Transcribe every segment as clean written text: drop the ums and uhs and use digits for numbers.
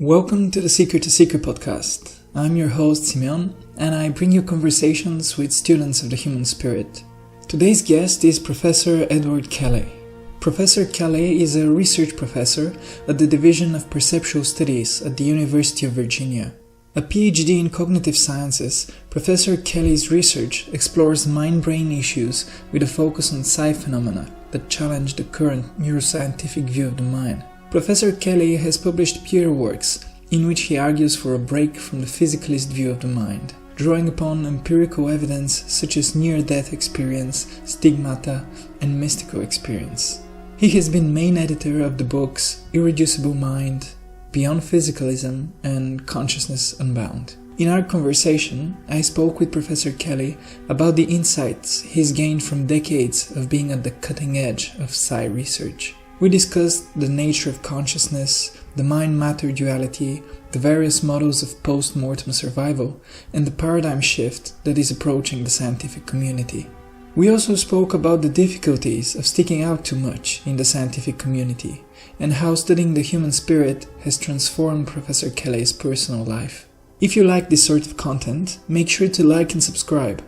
Welcome to the Seeker to Seeker podcast. I'm your host Simeon, and I bring you conversations with students of the human spirit. Today's guest is Professor Edward Kelly. Professor Kelly is a research professor at the Division of Perceptual Studies at the University of Virginia. A Ph.D. in cognitive sciences, Professor Kelly's research explores mind-brain issues with a focus on psi phenomena that challenge the current neuroscientific view of the mind. Professor Kelly has published peer works in which he argues for a break from the physicalist view of the mind, drawing upon empirical evidence such as near-death experience, stigmata, and mystical experience. He has been main editor of the books Irreducible Mind, Beyond Physicalism, and Consciousness Unbound. In our conversation, I spoke with Professor Kelly about the insights he's gained from decades of being at the cutting edge of psi research. We discussed the nature of consciousness, the mind-matter duality, the various models of post-mortem survival, and the paradigm shift that is approaching the scientific community. We also spoke about the difficulties of sticking out too much in the scientific community, and how studying the human spirit has transformed Professor Kelly's personal life. If you like this sort of content, make sure to like and subscribe.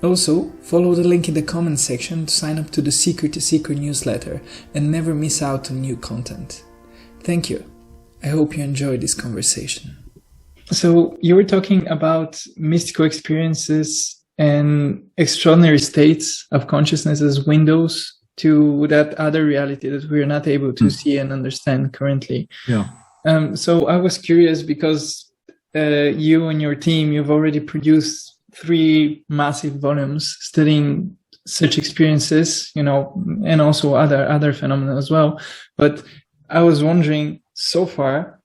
Also, follow the link in the comments section to sign up to the Seeker to Seeker newsletter and never miss out on new content. Thank you. I hope you enjoyed this conversation. So, you were talking about mystical experiences and extraordinary states of consciousness as windows to that other reality that we are not able to see and understand currently. Yeah. So I was curious because you and your team, you've already produced 3 massive volumes studying such experiences, and also other phenomena as well. But I was wondering, so far,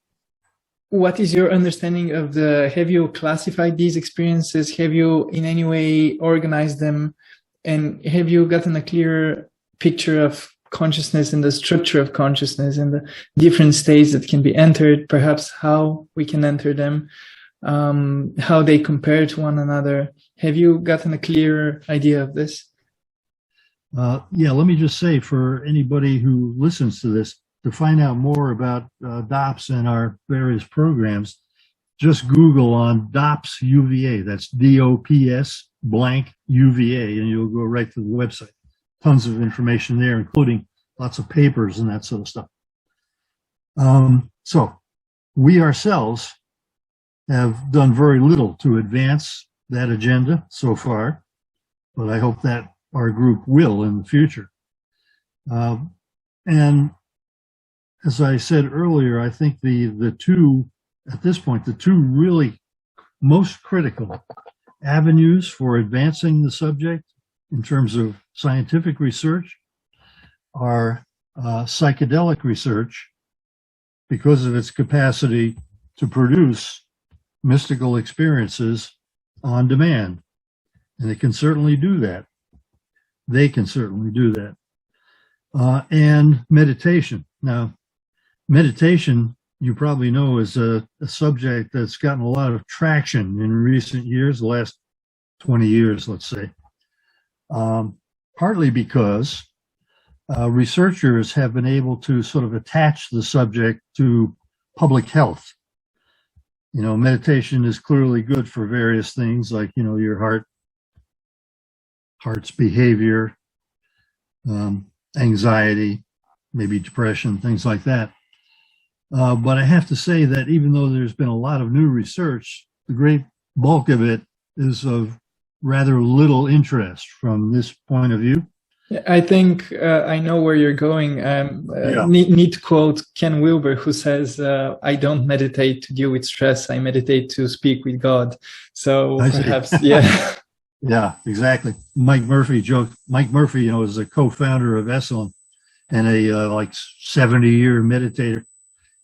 what is your understanding of have you classified these experiences? Have you in any way organized them? And have you gotten a clear picture of consciousness and the structure of consciousness and the different states that can be entered, perhaps how we can enter them, how they compare to one another? Have you gotten a clear idea of this? Yeah, let me just say, for anybody who listens to this, to find out more about DOPS and our various programs, just Google on DOPS UVA. That's DOPS blank UVA, and you'll go right to the website. Tons of information there, including lots of papers and that sort of stuff. So we ourselves have done very little to advance that agenda so far, but I hope that our group will in the future. And as I said earlier, I think the two, at this point, the two really most critical avenues for advancing the subject in terms of scientific research are psychedelic research, because of its capacity to produce mystical experiences on demand. And it can certainly do that. They can certainly do that. And meditation. Now, meditation, you probably know, is a subject that's gotten a lot of traction in recent years, the last 20 years, let's say. Partly because researchers have been able to sort of attach the subject to public health. Meditation is clearly good for various things, like, your heart's behavior, anxiety, maybe depression, things like that. But I have to say that even though there's been a lot of new research, the great bulk of it is of rather little interest from this point of view. I think I know where you're going. Need to quote Ken Wilber, who says, I don't meditate to deal with stress, I meditate to speak with God. So perhaps, yeah. Yeah, exactly. Mike Murphy, is a co-founder of Esalen and a 70-year meditator.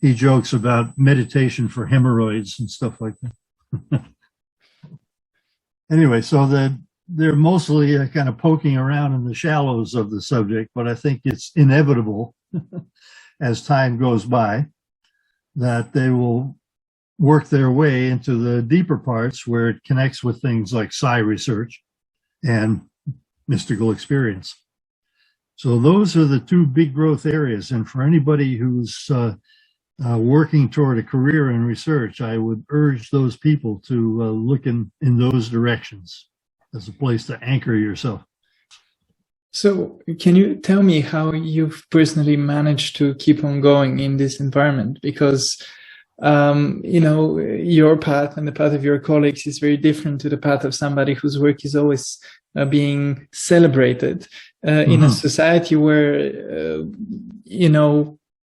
He jokes about meditation for hemorrhoids and stuff like that. Anyway, so they're mostly kind of poking around in the shallows of the subject, but I think it's inevitable as time goes by that they will work their way into the deeper parts where it connects with things like psi research and mystical experience. So those are the two big growth areas. And for anybody who's working toward a career in research, I would urge those people to look in those directions as a place to anchor yourself. So, can you tell me how you've personally managed to keep on going in this environment? Because, your path and the path of your colleagues is very different to the path of somebody whose work is always being celebrated in a society where,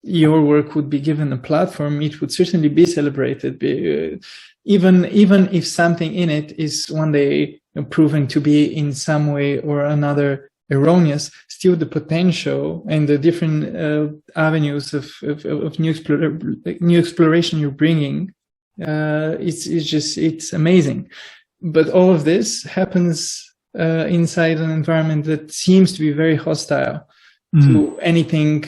your work would be given a platform. It would certainly be celebrated, even if something in it is one day proven to be in some way or another erroneous. Still, the potential and the different avenues of new exploration you're bringing, it's amazing. But all of this happens inside an environment that seems to be very hostile to anything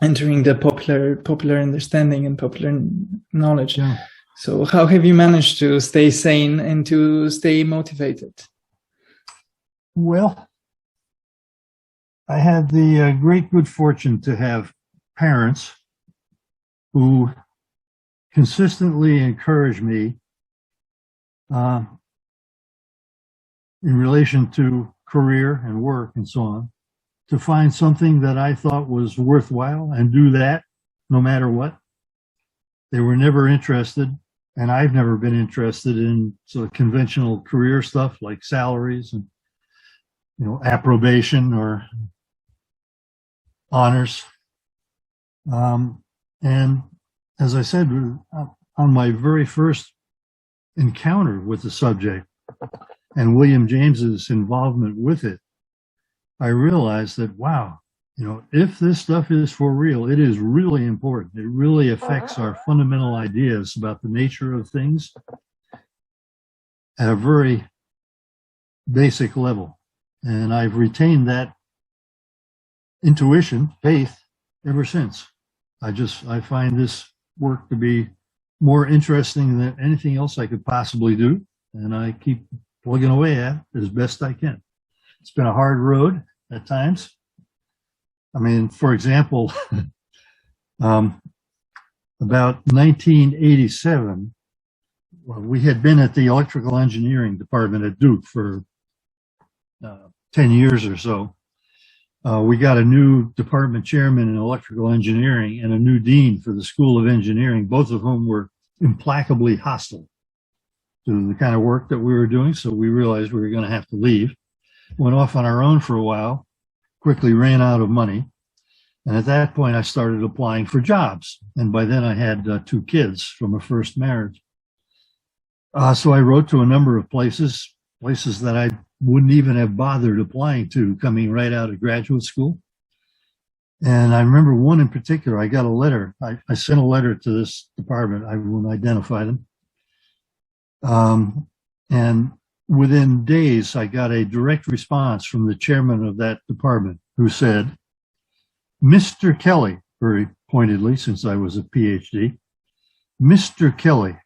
entering the popular understanding and popular knowledge. Yeah. So how have you managed to stay sane and to stay motivated? Well, I had the great good fortune to have parents who consistently encouraged me in relation to career and work and so on, to find something that I thought was worthwhile and do that no matter what. They were never interested, and I've never been interested in sort of conventional career stuff like salaries and, approbation or honors. And as I said, on my very first encounter with the subject and William James's involvement with it, I realized that, wow, if this stuff is for real, it is really important. It really affects our fundamental ideas about the nature of things at a very basic level. And I've retained that intuition, faith, ever since. I find this work to be more interesting than anything else I could possibly do. And I keep plugging away at it as best I can. It's been a hard road at times. I mean, for example, about 1987, we had been at the electrical engineering department at Duke for 10 years or so. We got a new department chairman in electrical engineering and a new dean for the School of Engineering, both of whom were implacably hostile to the kind of work that we were doing. So we realized we were going to have to leave. Went off on our own for a while, quickly ran out of money. And at that point, I started applying for jobs. And by then I had 2 kids from a first marriage. So I wrote to a number of places that I wouldn't even have bothered applying to coming right out of graduate school. And I remember one in particular, I got a letter. I sent a letter to this department. I won't identify them. And within days, I got a direct response from the chairman of that department who said, Mr. Kelly, very pointedly, since I was a Ph.D., Mr. Kelly,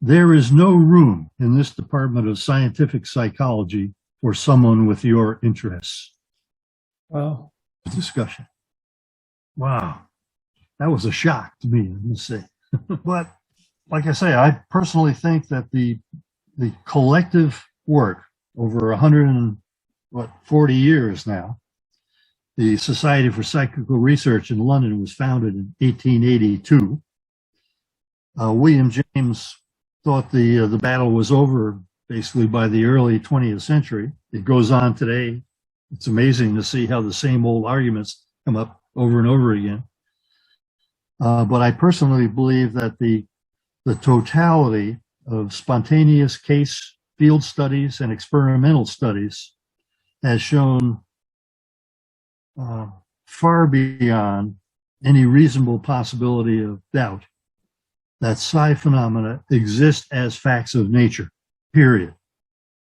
there is no room in this Department of Scientific Psychology for someone with your interests. Wow. Discussion. Wow. That was a shock to me, I must say. But like I say, I personally think that the collective work over 140 years now, the Society for Psychical Research in London was founded in 1882. William James thought the battle was over basically by the early 20th century. It goes on today. It's amazing to see how the same old arguments come up over and over again. But I personally believe that the totality of spontaneous case field studies and experimental studies has shown far beyond any reasonable possibility of doubt that psi phenomena exist as facts of nature, period.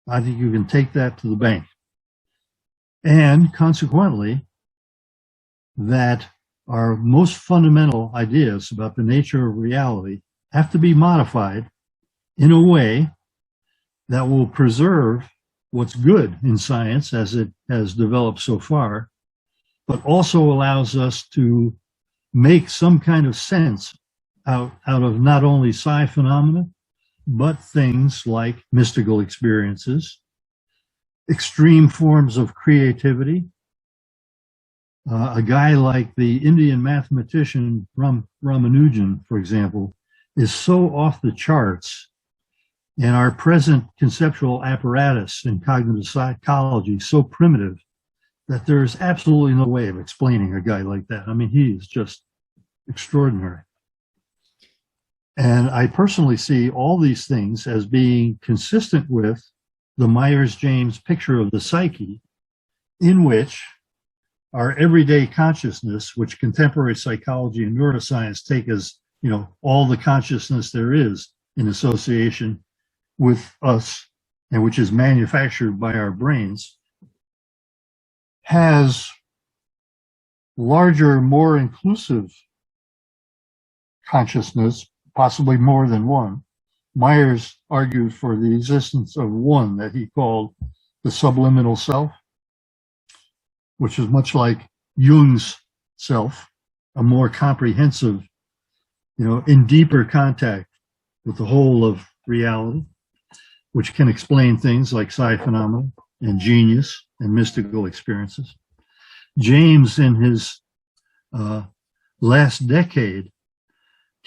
I think you can take that to the bank. And consequently, that our most fundamental ideas about the nature of reality have to be modified in a way that will preserve what's good in science as it has developed so far, but also allows us to make some kind of sense out of not only psi phenomena, but things like mystical experiences, extreme forms of creativity. A guy like the Indian mathematician Ramanujan, for example, is so off the charts, and our present conceptual apparatus in cognitive psychology so primitive that there is absolutely no way of explaining a guy like that. I mean, he is just extraordinary. And I personally see all these things as being consistent with the Myers-James picture of the psyche, in which our everyday consciousness, which contemporary psychology and neuroscience take as, all the consciousness there is in association with us, and which is manufactured by our brains, has larger, more inclusive consciousness, possibly more than one. Myers argued for the existence of one that he called the subliminal self, which is much like Jung's self, a more comprehensive, in deeper contact with the whole of reality, which can explain things like psi phenomena and genius and mystical experiences. James, in his last decade,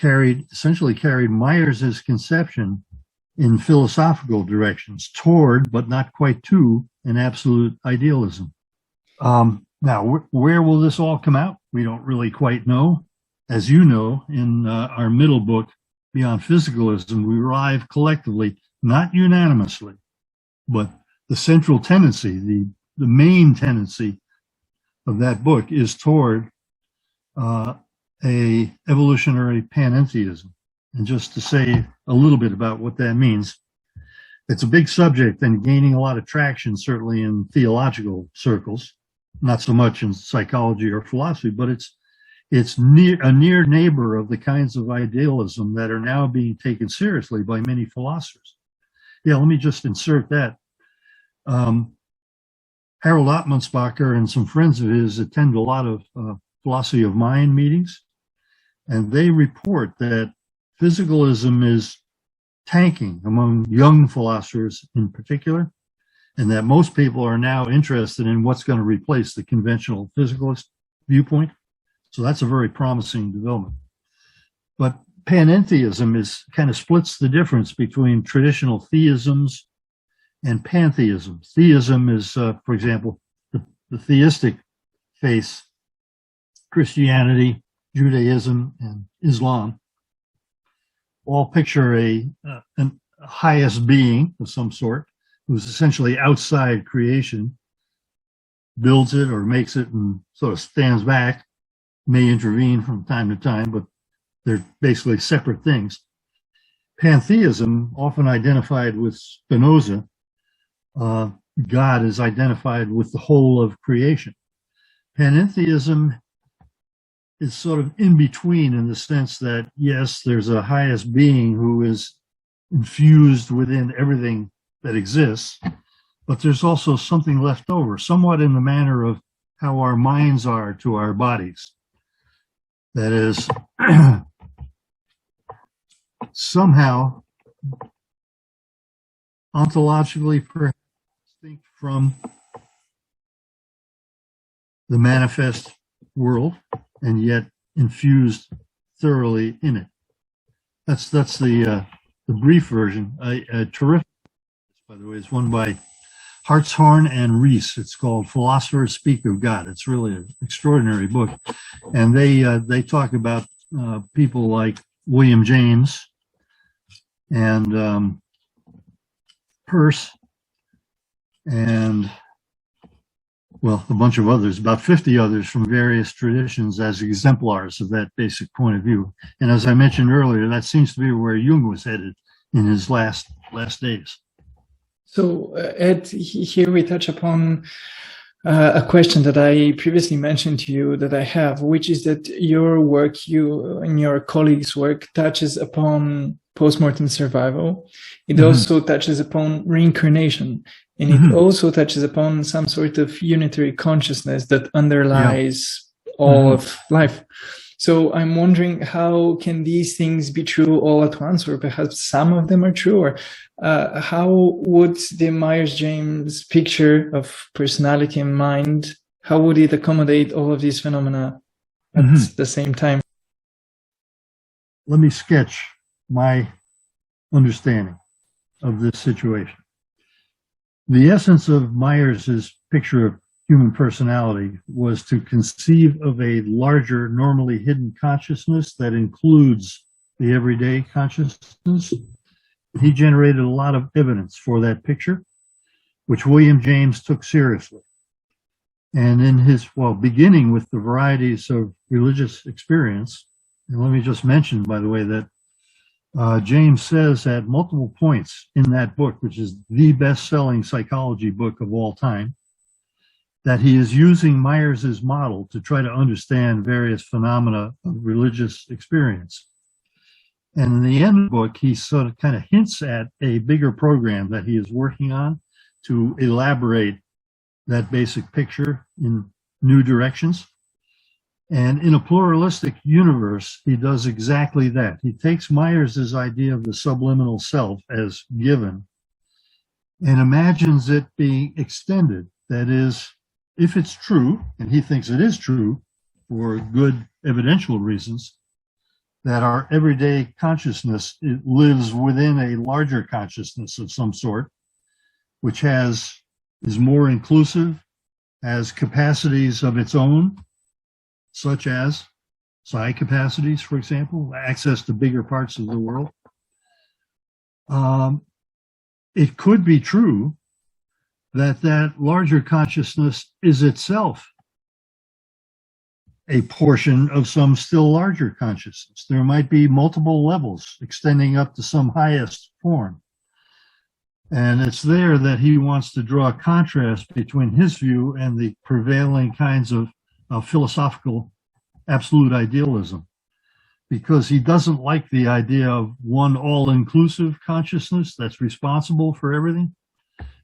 essentially carried Myers' conception in philosophical directions toward, but not quite to, an absolute idealism. Now, where will this all come out? We don't really quite know. As you know, in our middle book, Beyond Physicalism, we arrive collectively, not unanimously, but the central tendency, the main tendency of that book is toward a evolutionary panentheism. And just to say a little bit about what that means, it's a big subject and gaining a lot of traction, certainly in theological circles, not so much in psychology or philosophy, but it's a near neighbor of the kinds of idealism that are now being taken seriously by many philosophers. Yeah, let me just insert that. Harold Ottmansbacher and some friends of his attend a lot of philosophy of mind meetings, and they report that physicalism is tanking among young philosophers in particular, and that most people are now interested in what's going to replace the conventional physicalist viewpoint. So that's a very promising development. But panentheism kind of splits the difference between traditional theisms and pantheism. Theism is, for example, the theistic faiths, Christianity, Judaism, and Islam, all picture an highest being of some sort who's essentially outside creation, builds it or makes it and sort of stands back, may intervene from time to time, but they're basically separate things. Pantheism, often identified with Spinoza, God is identified with the whole of creation. Panentheism is sort of in between in the sense that, yes, there's a highest being who is infused within everything that exists, but there's also something left over, somewhat in the manner of how our minds are to our bodies. That is somehow ontologically distinct from the manifest world, and yet infused thoroughly in it. That's the brief version. A terrific, by the way, it's one by Hartshorn and Rees. It's called Philosophers Speak of God. It's really an extraordinary book, and they talk about people like William James and Peirce and, well, a bunch of others, about 50 others from various traditions as exemplars of that basic point of view. And as I mentioned earlier, that seems to be where Jung was headed in his last days. So, Ed, here we touch upon a question that I previously mentioned to you that I have, which is that your work, you and your colleagues' work, touches upon post-mortem survival. It also touches upon reincarnation, and it also touches upon some sort of unitary consciousness that underlies all of life. So I'm wondering, how can these things be true all at once, or perhaps some of them are true, or how would the Myers-James picture of personality and mind, how would it accommodate all of these phenomena at the same time? Let me sketch my understanding of this situation. The essence of Myers's picture of human personality was to conceive of a larger, normally hidden consciousness that includes the everyday consciousness. He generated a lot of evidence for that picture, which William James took seriously. And in his, beginning with the varieties of religious experience, and let me just mention, by the way, that James says at multiple points in that book, which is the best-selling psychology book of all time, that he is using Myers's model to try to understand various phenomena of religious experience. And in the end of the book, he sort of kind of hints at a bigger program that he is working on to elaborate that basic picture in new directions. And in a pluralistic universe, he does exactly that. He takes Myers's idea of the subliminal self as given and imagines it being extended. That is, if it's true, and he thinks it is true for good evidential reasons, that our everyday consciousness, it lives within a larger consciousness of some sort, which is more inclusive, has capacities of its own, such as psi capacities, for example, access to bigger parts of the world. It could be true that that larger consciousness is itself a portion of some still larger consciousness. There might be multiple levels extending up to some highest form. And it's there that he wants to draw a contrast between his view and the prevailing kinds of philosophical absolute idealism, because he doesn't like the idea of one all-inclusive consciousness that's responsible for everything.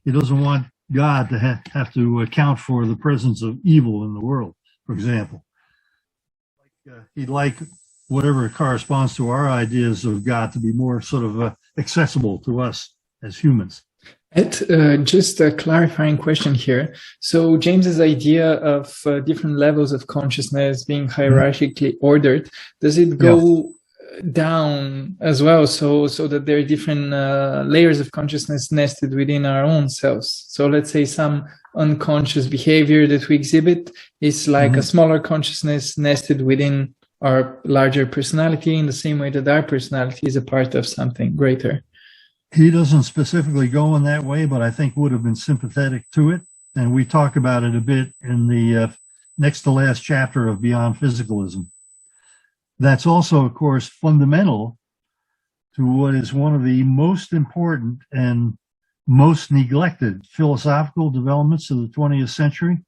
He doesn't want God to have to account for the presence of evil in the world, for example. He'd like whatever corresponds to our ideas of God to be more sort of accessible to us as humans. Ed, just a clarifying question here. So James's idea of different levels of consciousness being hierarchically ordered, does it go down as well, so that there are different layers of consciousness nested within our own selves? So let's say some unconscious behavior that we exhibit is like a smaller consciousness nested within our larger personality, in the same way that our personality is a part of something greater. He doesn't specifically go in that way, but I think would have been sympathetic to it. And we talk about it a bit in the next to last chapter of Beyond Physicalism. That's also, of course, fundamental to what is one of the most important and most neglected philosophical developments of the 20th century.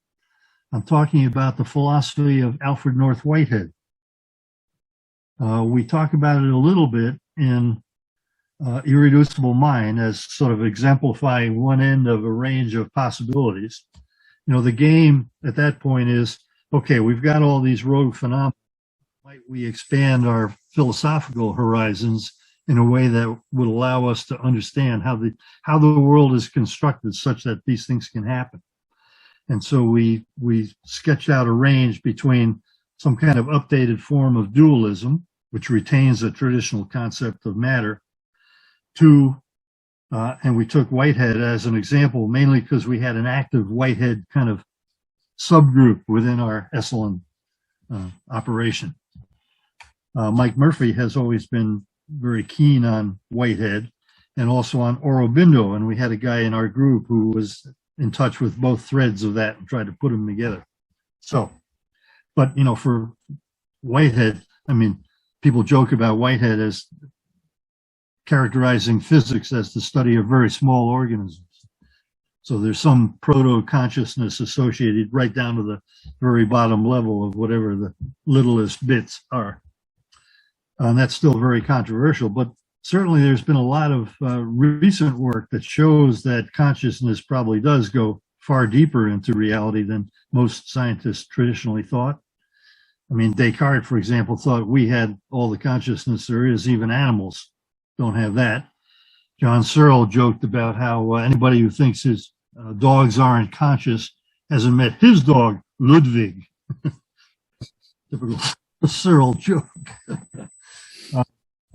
I'm talking about the philosophy of Alfred North Whitehead. We talk about it a little bit in Irreducible Mind as sort of exemplifying one end of a range of possibilities. You know, the game at that point is, okay, we've got all these rogue phenomena. Might we expand our philosophical horizons in a way that would allow us to understand how the world is constructed such that these things can happen? And so we sketched out a range between some kind of updated form of dualism, which retains a traditional concept of matter, to, and we took Whitehead as an example, mainly because we had an active Whitehead kind of subgroup within our Esalen operation. Mike Murphy has always been very keen on Whitehead and also on Aurobindo, and we had a guy in our group who was in touch with both threads of that and tried to put them together. So, but, you know, for Whitehead, I mean, people joke about Whitehead as characterizing physics as the study of very small organisms. So there's some proto-consciousness associated right down to the very bottom level of whatever the littlest bits are. And that's still very controversial, but certainly there's been a lot of recent work that shows that consciousness probably does go far deeper into reality than most scientists traditionally thought. I mean, Descartes, for example, thought we had all the consciousness there is, even animals don't have that. John Searle joked about how anybody who thinks his dogs aren't conscious hasn't met his dog, Ludwig. Typical Searle joke.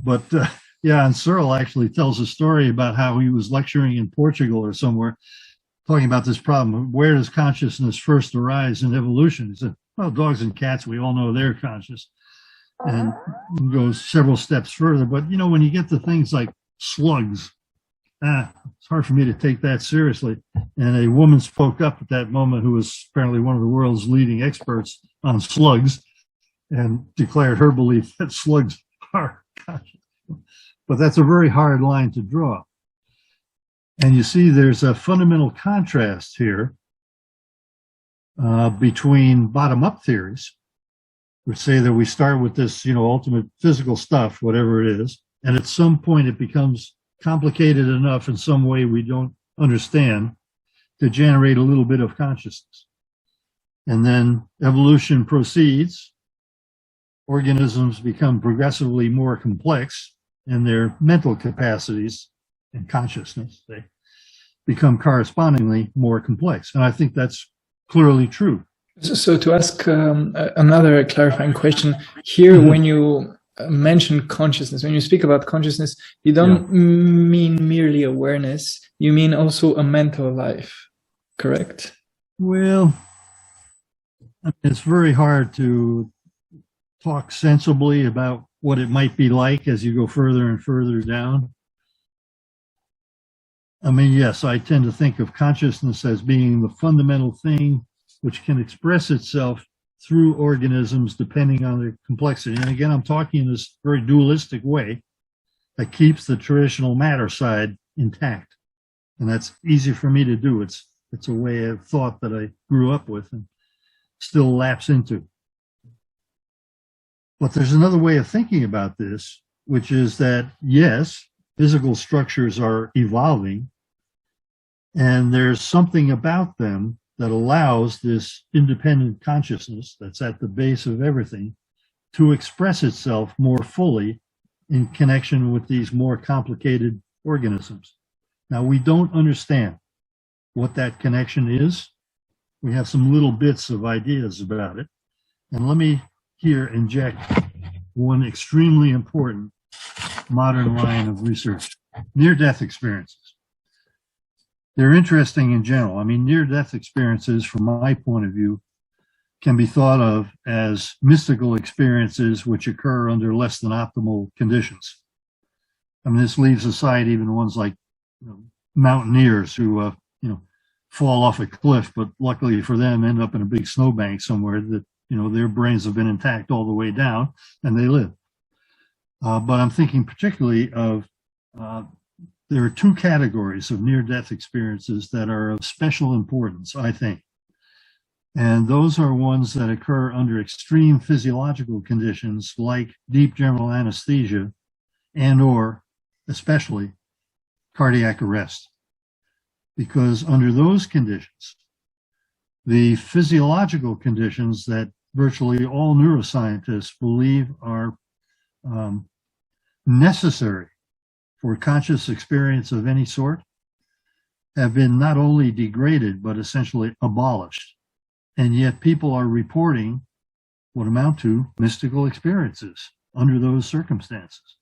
But yeah, and Searle actually tells a story about how he was lecturing in Portugal or somewhere, talking about this problem. Where does consciousness first arise in evolution? He said, well, dogs and cats, we all know they're conscious. And goes several steps further. But, you know, when you get to things like slugs, it's hard for me to take that seriously. And a woman spoke up at that moment who was apparently one of the world's leading experts on slugs and declared her belief that slugs are conscious. But that's a very hard line to draw. And you see there's a fundamental contrast here between bottom-up theories, which say that we start with this, you know, ultimate physical stuff, whatever it is, and at some point it becomes complicated enough in some way we don't understand to generate a little bit of consciousness. And then evolution proceeds, organisms become progressively more complex, and their mental capacities and consciousness, they become correspondingly more complex. And I think that's clearly true. So to ask another clarifying question here, when you mention consciousness, when you speak about consciousness, you don't mean merely awareness, you mean also a mental life, correct? Well, it's very hard to talk sensibly about what it might be like as you go further and further down. I mean, yes, I tend to think of consciousness as being the fundamental thing which can express itself through organisms depending on their complexity. And again, I'm talking in this very dualistic way that keeps the traditional matter side intact. And that's easy for me to do. It's a way of thought that I grew up with and still lapse into. But there's another way of thinking about this, which is that, yes, physical structures are evolving, and there's something about them that allows this independent consciousness that's at the base of everything to express itself more fully in connection with these more complicated organisms. Now, we don't understand what that connection is. We have some little bits of ideas about it. And let me here inject one extremely important modern line of research: near-death experiences. They're interesting in general. I mean, near-death experiences, from my point of view, can be thought of as mystical experiences which occur under less than optimal conditions. I mean, this leaves aside even ones like mountaineers who, fall off a cliff, but luckily for them, end up in a big snowbank somewhere that, their brains have been intact all the way down and they live. But I'm thinking particularly of there are two categories of near-death experiences that are of special importance, I think. And those are ones that occur under extreme physiological conditions like deep general anesthesia and or especially cardiac arrest. Because under those conditions, the physiological conditions that virtually all neuroscientists believe are necessary for conscious experience of any sort have been not only degraded, but essentially abolished. And yet people are reporting what amount to mystical experiences under those circumstances.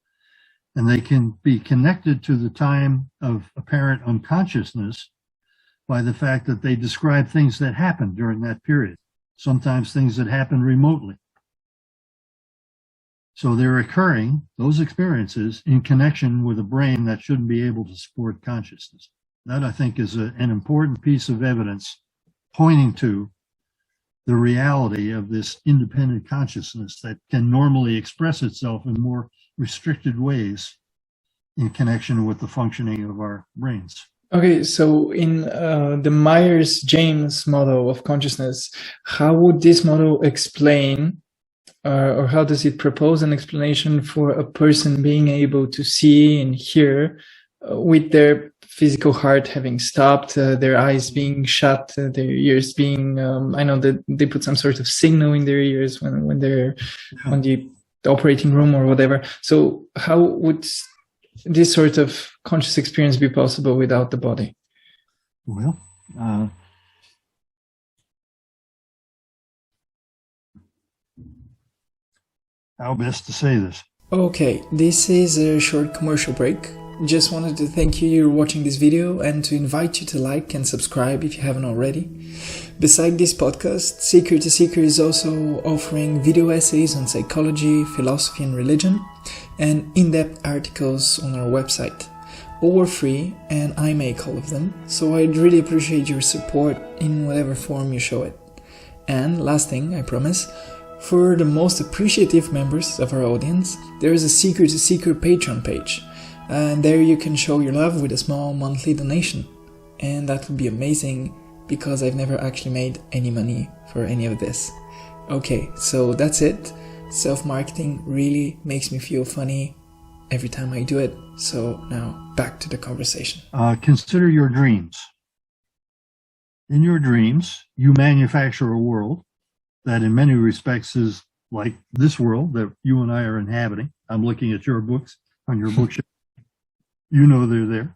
And they can be connected to the time of apparent unconsciousness by the fact that they describe things that happened during that period, sometimes things that happened remotely. So they're occurring, those experiences, in connection with a brain that shouldn't be able to support consciousness. That, I think, is an important piece of evidence pointing to the reality of this independent consciousness that can normally express itself in more restricted ways in connection with the functioning of our brains. Okay, so in the Myers-James model of consciousness, how would this model explain, or how does it propose an explanation for a person being able to see and hear with their physical heart having stopped, their eyes being shut, their ears being, I know that they put some sort of signal in their ears when they're on the operating room or whatever. So how would this sort of conscious experience be possible without the body? Well, how best to say this? Okay, this is a short commercial break. Just wanted to thank you for watching this video and to invite you to like and subscribe if you haven't already. Beside this podcast, Seeker to Seeker is also offering video essays on psychology, philosophy and religion, and in-depth articles on our website. All are free and I make all of them, so I'd really appreciate your support in whatever form you show it. And last thing, I promise, for the most appreciative members of our audience, there is a Seeker to Seeker Patreon page. And there you can show your love with a small monthly donation. And that would be amazing, because I've never actually made any money for any of this. Okay, so that's it. Self-marketing really makes me feel funny every time I do it. So now back to the conversation. Consider your dreams. In your dreams, you manufacture a world that in many respects is like this world that you and I are inhabiting. I'm looking at your books on your bookshelf. You know they're there.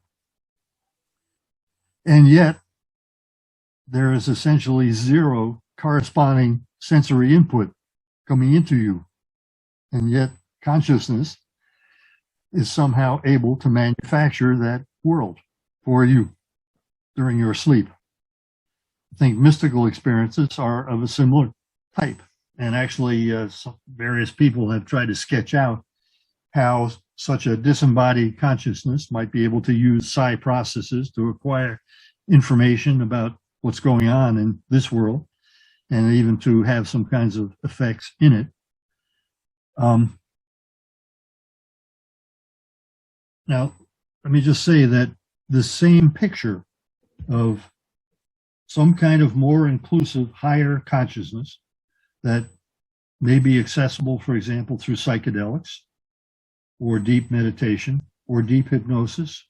And yet, there is essentially zero corresponding sensory input coming into you. And yet, consciousness is somehow able to manufacture that world for you during your sleep. I think mystical experiences are of a similar type. And actually, various people have tried to sketch out how such a disembodied consciousness might be able to use psi processes to acquire information about what's going on in this world, and even to have some kinds of effects in it. Now, let me just say that the same picture of some kind of more inclusive, higher consciousness that may be accessible, for example, through psychedelics, or deep meditation, or deep hypnosis,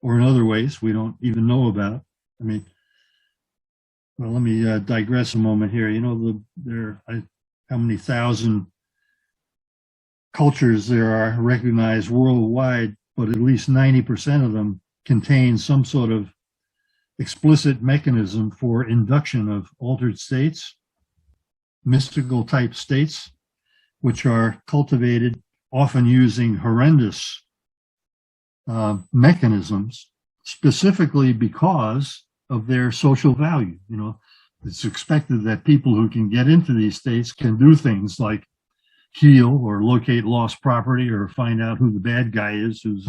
or in other ways we don't even know about. I mean, well, let me digress a moment here. You know, how many thousand cultures there are recognized worldwide, but at least 90% of them contain some sort of explicit mechanism for induction of altered states, mystical type states, which are cultivated often using horrendous mechanisms, specifically because of their social value. You know, it's expected that people who can get into these states can do things like heal or locate lost property or find out who the bad guy is who's,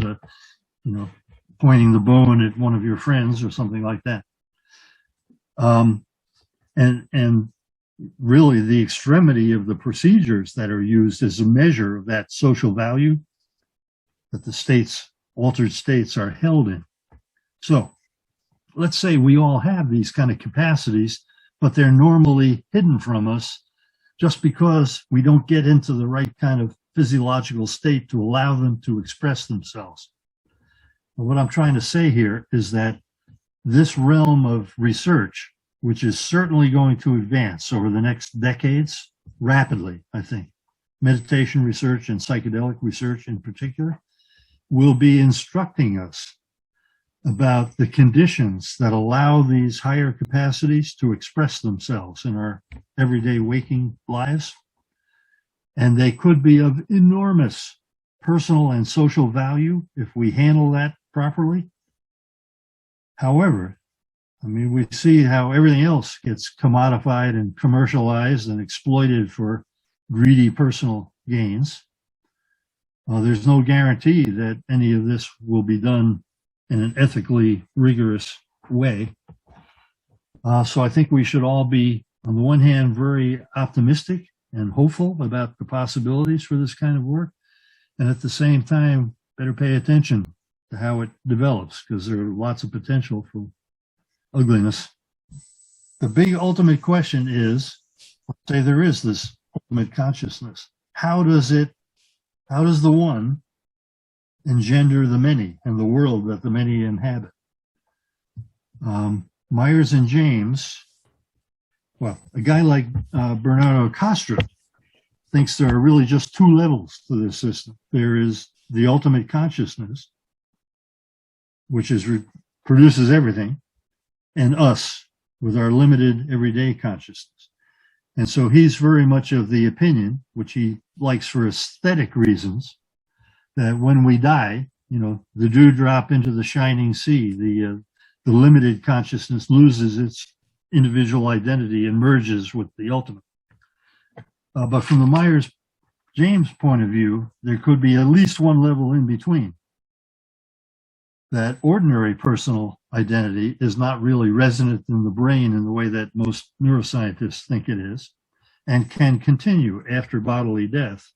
pointing the bone at one of your friends or something like that. And really the extremity of the procedures that are used as a measure of that social value that the altered states are held in. So let's say we all have these kind of capacities, but they're normally hidden from us just because we don't get into the right kind of physiological state to allow them to express themselves. And what I'm trying to say here is that this realm of research, which is certainly going to advance over the next decades rapidly, I think, meditation research and psychedelic research in particular, will be instructing us about the conditions that allow these higher capacities to express themselves in our everyday waking lives. And they could be of enormous personal and social value if we handle that properly. However, I mean, we see how everything else gets commodified and commercialized and exploited for greedy personal gains. There's no guarantee that any of this will be done in an ethically rigorous way. So I think we should all be, on the one hand, very optimistic and hopeful about the possibilities for this kind of work, and at the same time, better pay attention to how it develops, because there are lots of potential for ugliness. The big ultimate question is, let's say there is this ultimate consciousness. How does the one engender the many and the world that the many inhabit. Myers and James, well, a guy like Bernardo Castro thinks there are really just two levels to this system. There is the ultimate consciousness, which produces everything, and us with our limited everyday consciousness. And so he's very much of the opinion, which he likes for aesthetic reasons, that when we die, the dewdrop into the shining sea, the limited consciousness loses its individual identity and merges with the ultimate. But from the Myers-James point of view, there could be at least one level in between. That ordinary personal identity is not really resonant in the brain in the way that most neuroscientists think it is, and can continue after bodily death.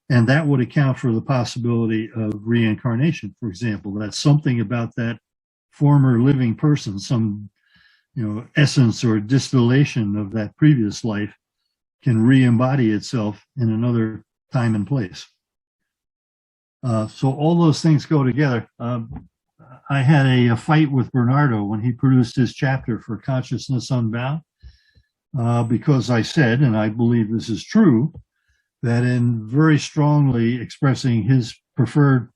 And that would account for the possibility of reincarnation, for example, that something about that former living person, some essence or distillation of that previous life, can re-embody itself in another time and place. So all those things go together. I had a fight with Bernardo when he produced his chapter for Consciousness Unbound, because I said, and I believe this is true, that in very strongly expressing his preferred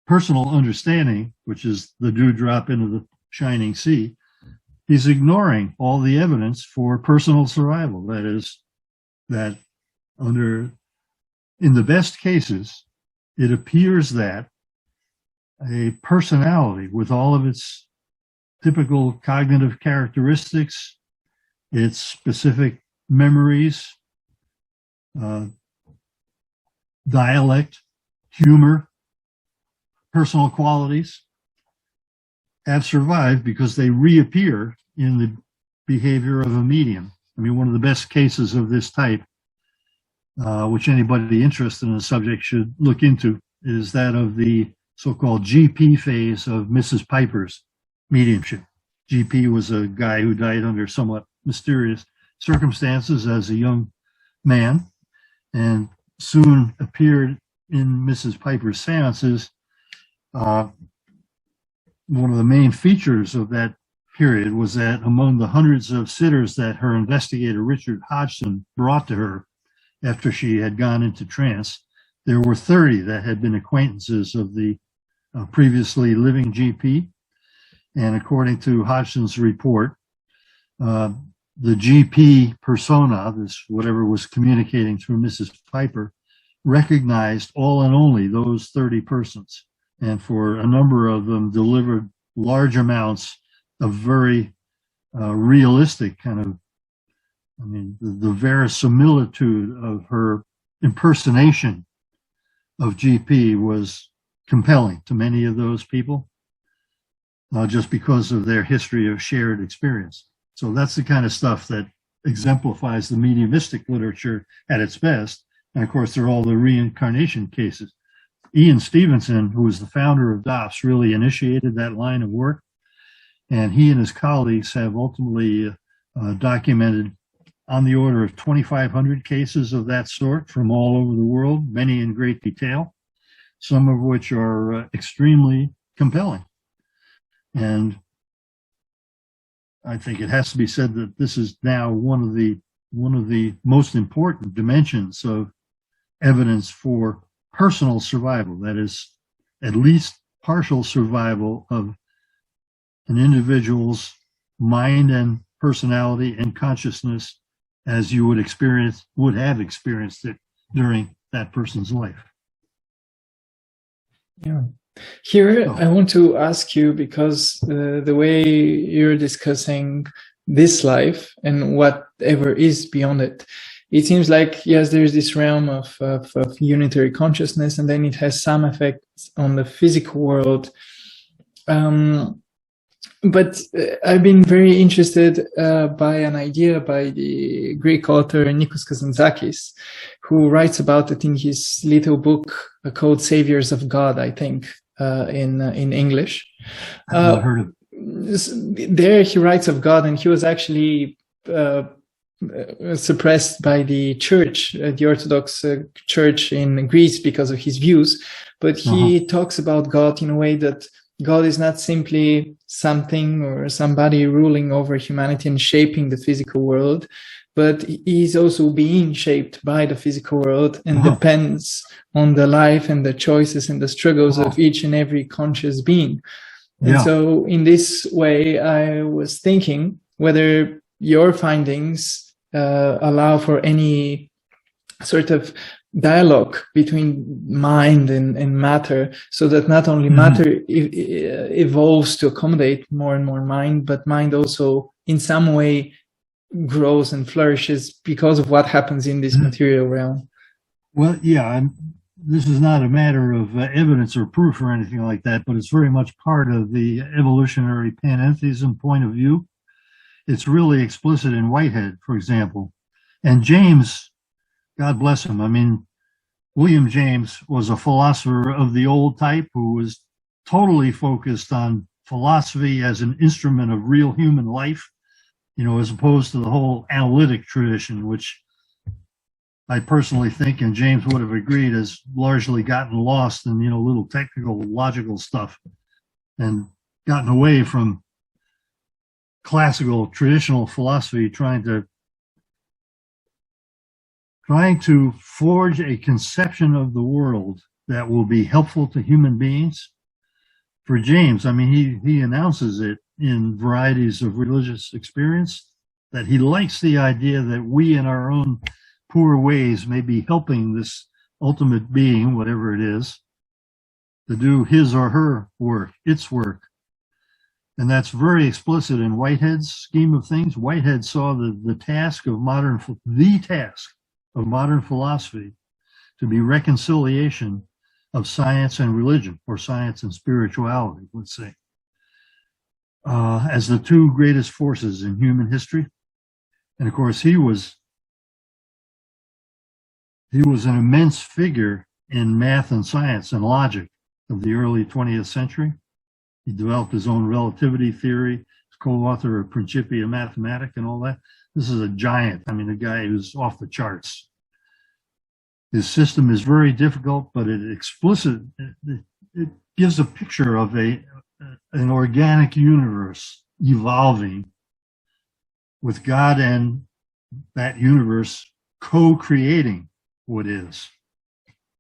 personal understanding, which is the dewdrop into the shining sea, he's ignoring all the evidence for personal survival. That is, that in the best cases, it appears that a personality with all of its typical cognitive characteristics, its specific memories, dialect, humor, personal qualities, have survived because they reappear in the behavior of a medium. I mean, one of the best cases of this type, which anybody interested in the subject should look into, is that of the so-called GP phase of Mrs. Piper's mediumship. GP was a guy who died under somewhat mysterious circumstances as a young man, and soon appeared in Mrs. Piper's seances. One of the main features of that period was that among the hundreds of sitters that her investigator, Richard Hodgson, brought to her after she had gone into trance, there were 30 that had been acquaintances of the previously living GP. And according to Hodgson's report, the GP persona, this whatever was communicating through Mrs. Piper, recognized all and only those 30 persons. And for a number of them delivered large amounts of very realistic kind of, the verisimilitude of her impersonation of GP was compelling to many of those people, just because of their history of shared experience. So that's the kind of stuff that exemplifies the mediumistic literature at its best. And of course, there are all the reincarnation cases. Ian Stevenson, who was the founder of DOPS, really initiated that line of work. And he and his colleagues have ultimately documented on the order of 2,500 cases of that sort from all over the world, many in great detail, some of which are extremely compelling. And I think it has to be said that this is now one of the most important dimensions of evidence for personal survival. That is, at least partial survival of an individual's mind and personality and consciousness as you would have experienced it during that person's life. Yeah. Here, I want to ask you, because the way you're discussing this life and whatever is beyond it, it seems like, yes, there's this realm of unitary consciousness, and then it has some effects on the physical world. But I've been very interested by an idea by the Greek author Nikos Kazantzakis, who writes about it in his little book called Saviors of God, I think, in English. I've not heard of it. There he writes of God, and he was actually suppressed by the church, the Orthodox Church in Greece, because of his views. But he talks about God in a way that God is not simply something or somebody ruling over humanity and shaping the physical world, but he is also being shaped by the physical world and depends on the life and the choices and the struggles of each and every conscious being. And so in this way, I was thinking whether your findings allow for any sort of dialogue between mind and matter, so that not only matter evolves to accommodate more and more mind, but mind also in some way grows and flourishes because of what happens in this material realm. Well, yeah, this is not a matter of evidence or proof or anything like that, but it's very much part of the evolutionary panentheism point of view. It's really explicit in Whitehead, for example. And James, God bless him, I mean, William James was a philosopher of the old type who was totally focused on philosophy as an instrument of real human life, you know, as opposed to the whole analytic tradition, which I personally think, and James would have agreed, has largely gotten lost in, you know, little technical, logical stuff and gotten away from classical, traditional philosophy, trying to forge a conception of the world that will be helpful to human beings. For James, I mean, he announces it in Varieties of Religious Experience, that he likes the idea that we in our own poor ways may be helping this ultimate being, whatever it is, to do his or her work, its work. And that's very explicit in Whitehead's scheme of things. Whitehead saw the task of modern philosophy to be reconciliation of science and religion, or science and spirituality, let's say, as the two greatest forces in human history. And of course, he was an immense figure in math and science and logic of the early 20th century. He developed his own relativity theory, co-author of Principia Mathematica and all that. This is a giant. I mean, a guy who's off the charts. His system is very difficult, but it gives a picture of an organic universe evolving with God and that universe co-creating what is.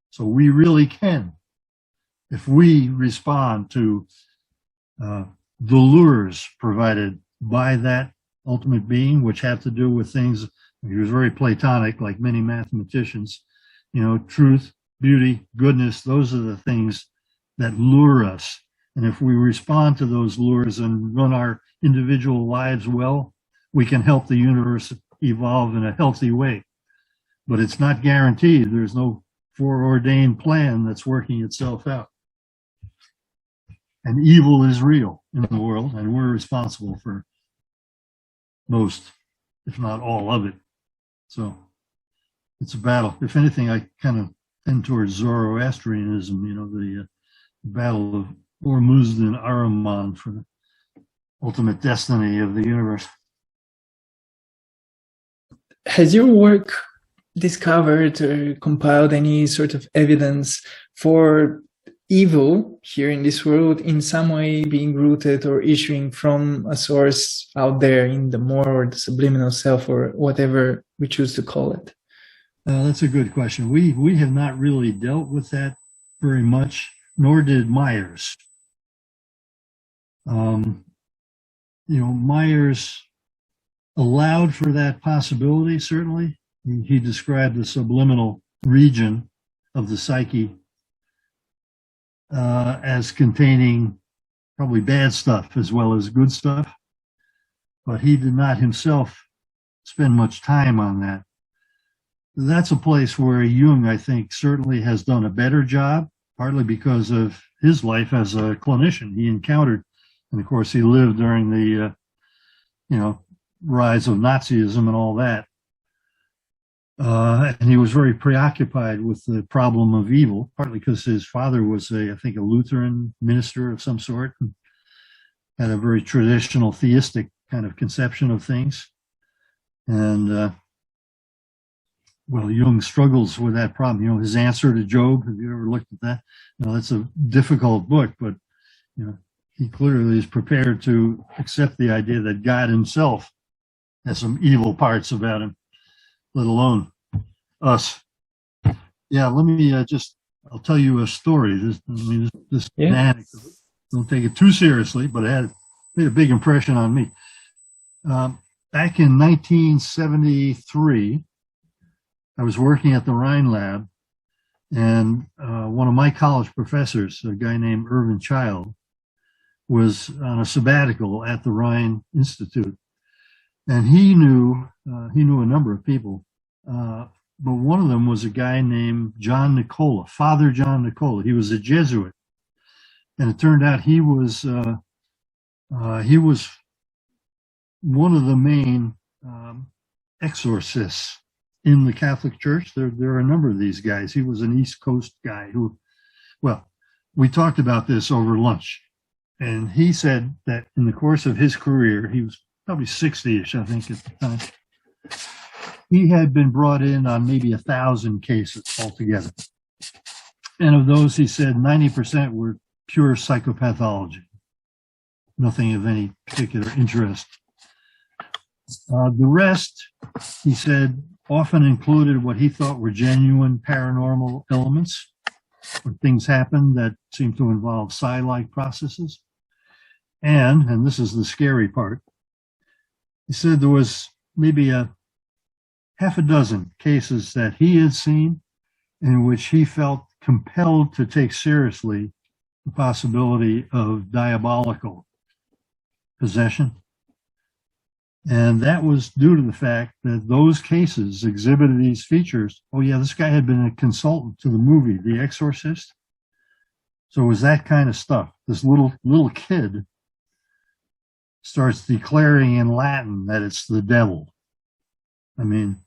So we really can, if we respond to the lures provided by that ultimate being, which have to do with things. He was very Platonic, like many mathematicians. You know, truth, beauty, goodness, those are the things that lure us. And if we respond to those lures and run our individual lives well, we can help the universe evolve in a healthy way. But it's not guaranteed. There's no foreordained plan that's working itself out. And evil is real in the world, and we're responsible for most, if not all of it. So it's a battle. If anything, I kind of tend towards Zoroastrianism, you know, the battle of Hormuzd and Ahriman for the ultimate destiny of the universe. Has your work discovered or compiled any sort of evidence for evil here in this world in some way being rooted or issuing from a source out there in the more or the subliminal self, or whatever we choose to call it? That's a good question. We have not really dealt with that very much, nor did Myers. You know, Myers allowed for that possibility, certainly. He described the subliminal region of the psyche as containing probably bad stuff as well as good stuff, but he did not himself spend much time on that. That's a place where Jung, I think, certainly has done a better job, partly because of his life as a clinician. He encountered, and of course he lived during the, you know, rise of Nazism and all that. And he was very preoccupied with the problem of evil, partly because his father was I think a Lutheran minister of some sort, and had a very traditional theistic kind of conception of things. And well, Jung struggles with that problem. You know, his answer to Job. Have you ever looked at that? You know, that's a difficult book, but you know, he clearly is prepared to accept the idea that God himself has some evil parts about him, let alone us. Yeah, let me I'll tell you a story. This Yeah. anecdote. Don't take it too seriously, but it made a big impression on me. Back in 1973, I was working at the Rhine Lab, and one of my college professors, a guy named Irvin Child, was on a sabbatical at the Rhine Institute, and he knew a number of people, but one of them was a guy named John Nicola, Father John Nicola. He was a Jesuit, and it turned out he was one of the main exorcists in the Catholic Church. There are a number of these guys. He was an East Coast guy who, well, we talked about this over lunch, and he said that in the course of his career, he was probably 60-ish, I think, at the time, he had been brought in on maybe 1,000 cases altogether. And of those, he said 90% were pure psychopathology, nothing of any particular interest. The rest, he said, often included what he thought were genuine paranormal elements, or things happen that seem to involve psi-like processes. And this is the scary part, he said there was maybe a half a dozen cases that he had seen in which he felt compelled to take seriously the possibility of diabolical possession. And that was due to the fact that those cases exhibited these features. Oh yeah, this guy had been a consultant to the movie The Exorcist. So it was that kind of stuff. This little kid starts declaring in Latin that it's the devil. I mean,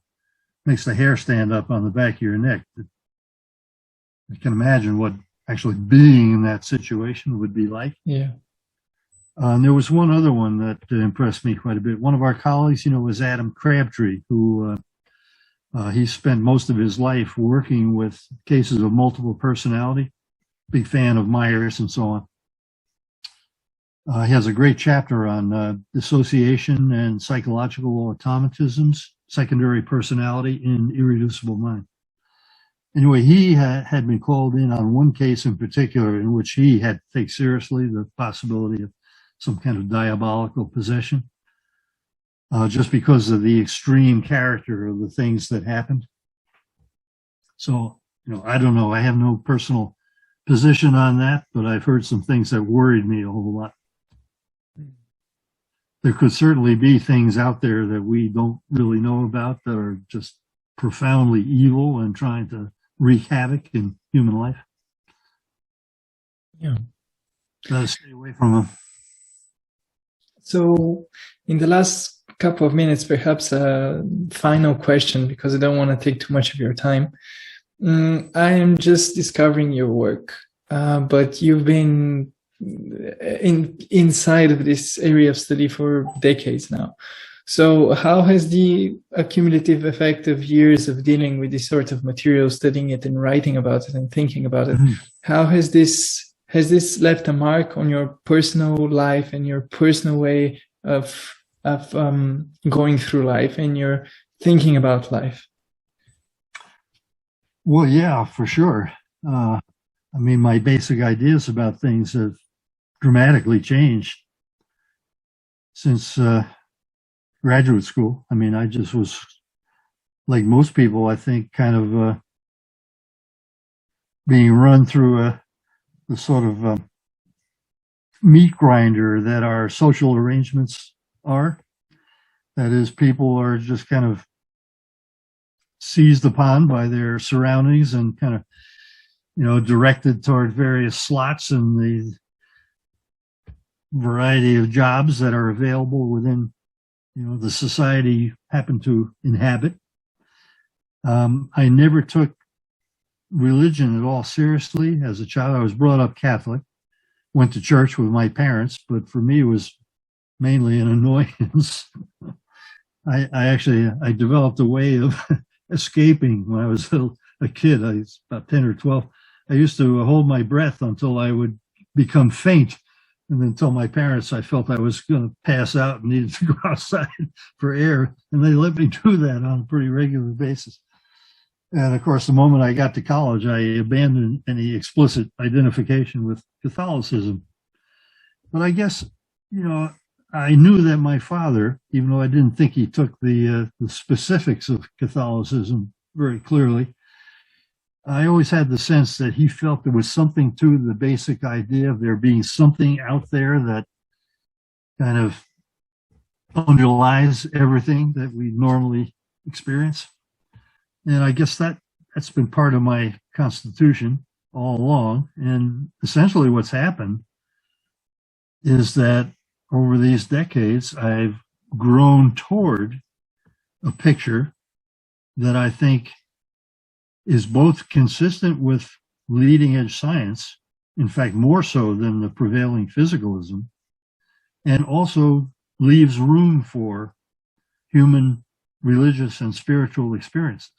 makes the hair stand up on the back of your neck. I can imagine what actually being in that situation would be like. Yeah. And there was one other one that impressed me quite a bit. One of our colleagues, was Adam Crabtree, who he spent most of his life working with cases of multiple personality. Big fan of Myers and so on. He has a great chapter on dissociation and psychological automatisms, secondary personality in Irreducible Mind. Anyway, he had been called in on one case in particular in which he had to take seriously the possibility of some kind of diabolical possession, just because of the extreme character of the things that happened. So, I don't know. I have no personal position on that, but I've heard some things that worried me a whole lot. There could certainly be things out there that we don't really know about that are just profoundly evil and trying to wreak havoc in human life. Yeah. Gotta stay away from them. So in the last couple of minutes, perhaps a final question, because I don't want to take too much of your time. I am just discovering your work, but you've been inside of this area of study for decades now. So how has the accumulative effect of years of dealing with this sort of material, studying it and writing about it and thinking about it, how has this left a mark on your personal life and your personal way of going through life and your thinking about life? Well, yeah, for sure. My basic ideas about things have dramatically changed since graduate school. I just was, like most people, I think, kind of being run through the sort of meat grinder that our social arrangements are. That is, people are just kind of seized upon by their surroundings and kind of, directed toward various slots in the variety of jobs that are available within, the society you happen to inhabit. I never took religion at all seriously as a child. I was brought up Catholic, went to church with my parents, but for me it was mainly an annoyance. I developed a way of escaping when I was a kid. I was about 10 or 12. I used to hold my breath until I would become faint. And then tell my parents I felt I was going to pass out and needed to go outside for air. And they let me do that on a pretty regular basis. And of course, the moment I got to college, I abandoned any explicit identification with Catholicism. But I guess, I knew that my father, even though I didn't think he took the specifics of Catholicism very clearly, I always had the sense that he felt there was something to the basic idea of there being something out there that kind of underlies everything that we normally experience. And I guess that's been part of my constitution all along. And essentially what's happened is that over these decades, I've grown toward a picture that I think is both consistent with leading edge science, in fact, more so than the prevailing physicalism, and also leaves room for human religious and spiritual experiences.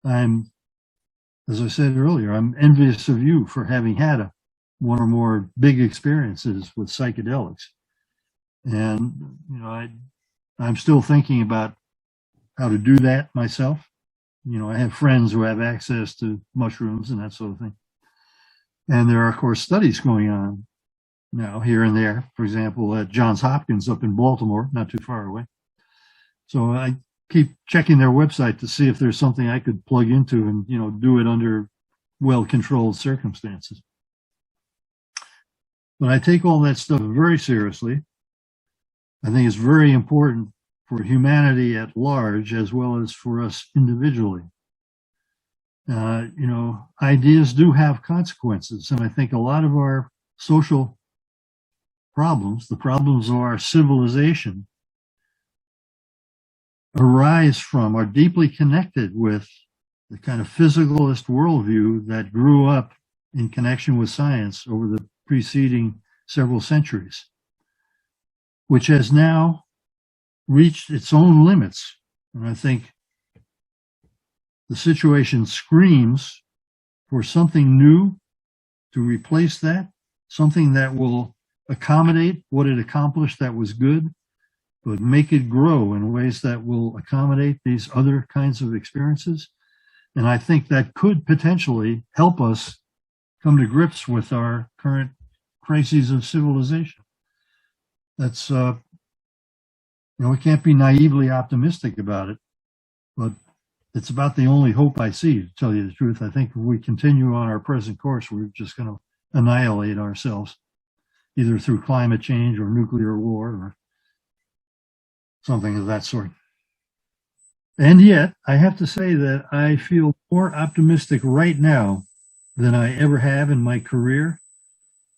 As I said earlier, I'm envious of you for having had one or more big experiences with psychedelics. And, I'm still thinking about how to do that myself. I have friends who have access to mushrooms and that sort of thing. And there are, of course, studies going on now here and there. For example, at Johns Hopkins up in Baltimore, not too far away. So I keep checking their website to see if there's something I could plug into and, do it under well-controlled circumstances. But I take all that stuff very seriously. I think it's very important for humanity at large, as well as for us individually. Ideas do have consequences. And I think a lot of our social problems, the problems of our civilization, are deeply connected with the kind of physicalist worldview that grew up in connection with science over the preceding several centuries, which has now reached its own limits. And I think the situation screams for something new to replace that, something that will accommodate what it accomplished that was good, but make it grow in ways that will accommodate these other kinds of experiences. And I think that could potentially help us come to grips with our current crises of civilization. That's, we can't be naively optimistic about it, but it's about the only hope I see, to tell you the truth. I think if we continue on our present course, we're just going to annihilate ourselves, either through climate change or nuclear war or something of that sort. And yet, I have to say that I feel more optimistic right now than I ever have in my career,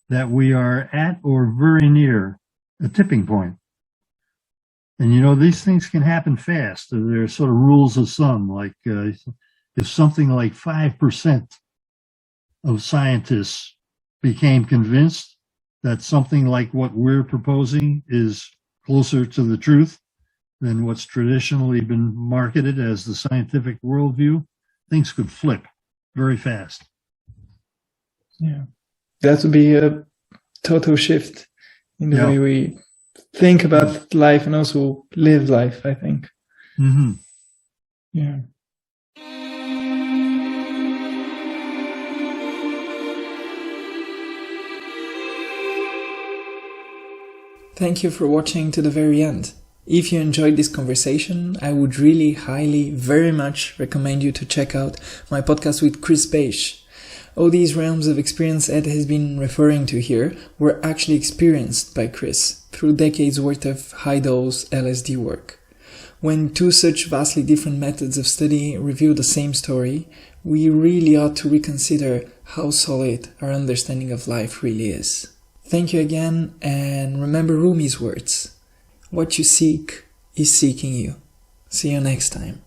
that we are at or very near a tipping point. And these things can happen fast. There are sort of rules of thumb, like if something like 5% of scientists became convinced that something like what we're proposing is closer to the truth than what's traditionally been marketed as the scientific worldview, things could flip very fast. Yeah, that would be a total shift in the way we think about life and also live life, I think. Mm-hmm. Yeah. Thank you for watching to the very end. If you enjoyed this conversation, I would really highly, very much recommend you to check out my podcast with Chris Beisch. All these realms of experience Ed has been referring to here were actually experienced by Chris through decades worth of high-dose LSD work. When two such vastly different methods of study reveal the same story, we really ought to reconsider how solid our understanding of life really is. Thank you again, and remember Rumi's words. What you seek is seeking you. See you next time.